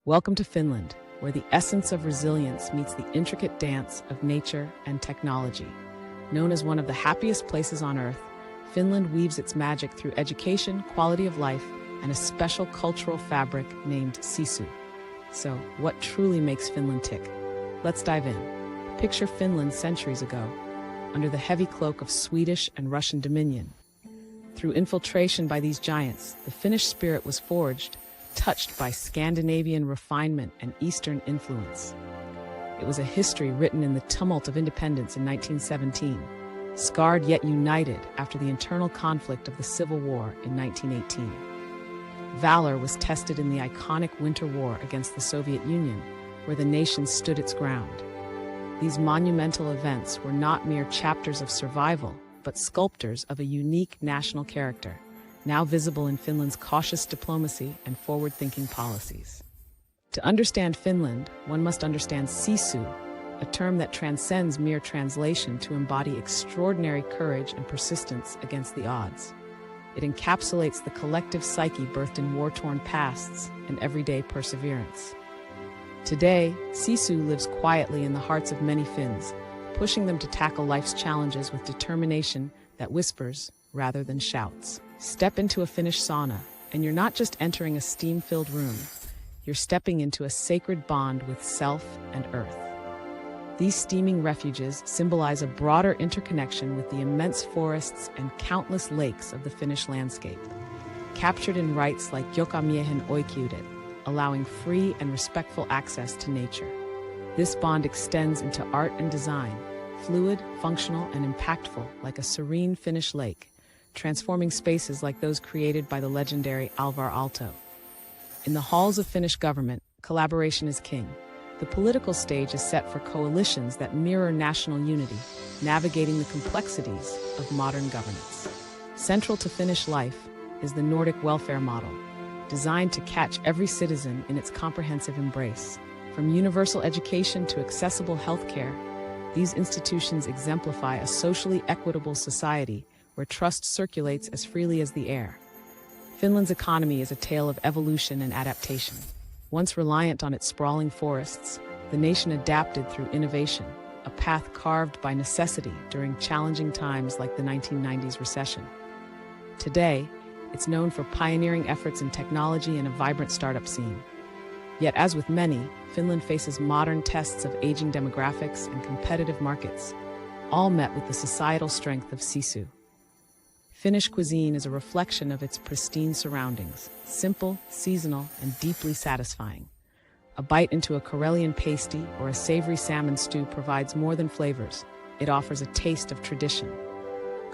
Welcome to Finland, where the essence of resilience meets the intricate dance of nature and technology. Known as one of the happiest places on Earth, Finland weaves its magic through education, quality of life, and a special cultural fabric named Sisu. So, what truly makes Finland tick? Let's dive in. Picture Finland centuries ago, under the heavy cloak of Swedish and Russian dominion. Through infiltration by these giants, the Finnish spirit was forged, touched by Scandinavian refinement and Eastern influence. It was a history written in the tumult of independence in 1917, scarred yet united after the internal conflict of the Civil War in 1918. Valor was tested in the iconic Winter War against the Soviet Union, where the nation stood its ground. These monumental events were not mere chapters of survival, but sculptors of a unique national character, now visible in Finland's cautious diplomacy and forward-thinking policies. To understand Finland, one must understand Sisu, a term that transcends mere translation to embody extraordinary courage and persistence against the odds. It encapsulates the collective psyche birthed in war-torn pasts and everyday perseverance. Today, Sisu lives quietly in the hearts of many Finns, pushing them to tackle life's challenges with determination that whispers rather than shouts. Step into a Finnish sauna, and you're not just entering a steam-filled room, you're stepping into a sacred bond with self and earth. These steaming refuges symbolize a broader interconnection with the immense forests and countless lakes of the Finnish landscape, captured in rites like Jokamiehen oikeudet, allowing free and respectful access to nature. This bond extends into art and design, fluid, functional, and impactful like a serene Finnish lake, transforming spaces like those created by the legendary Alvar Aalto. In the halls of Finnish government, collaboration is king. The political stage is set for coalitions that mirror national unity, navigating the complexities of modern governance. Central to Finnish life is the Nordic welfare model, designed to catch every citizen in its comprehensive embrace. From universal education to accessible healthcare, these institutions exemplify a socially equitable society where trust circulates as freely as the air. Finland's economy is a tale of evolution and adaptation. Once reliant on its sprawling forests, the nation adapted through innovation, a path carved by necessity during challenging times like the 1990s recession. Today, it's known for pioneering efforts in technology and a vibrant startup scene. Yet, as with many, Finland faces modern tests of aging demographics and competitive markets, all met with the societal strength of Sisu. Finnish cuisine is a reflection of its pristine surroundings, simple, seasonal, and deeply satisfying. A bite into a Karelian pasty or a savory salmon stew provides more than flavors. It offers a taste of tradition.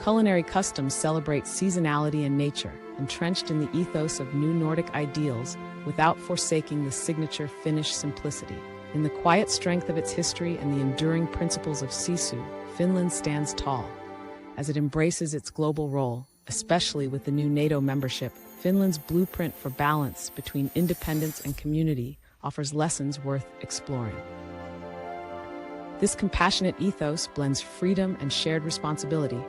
Culinary customs celebrate seasonality and nature, entrenched in the ethos of new Nordic ideals without forsaking the signature Finnish simplicity. In the quiet strength of its history and the enduring principles of Sisu, Finland stands tall. As it embraces its global role, especially with the new NATO membership, Finland's blueprint for balance between independence and community offers lessons worth exploring. This compassionate ethos blends freedom and shared responsibility,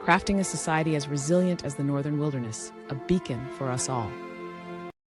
crafting a society as resilient as the northern wilderness, a beacon for us all.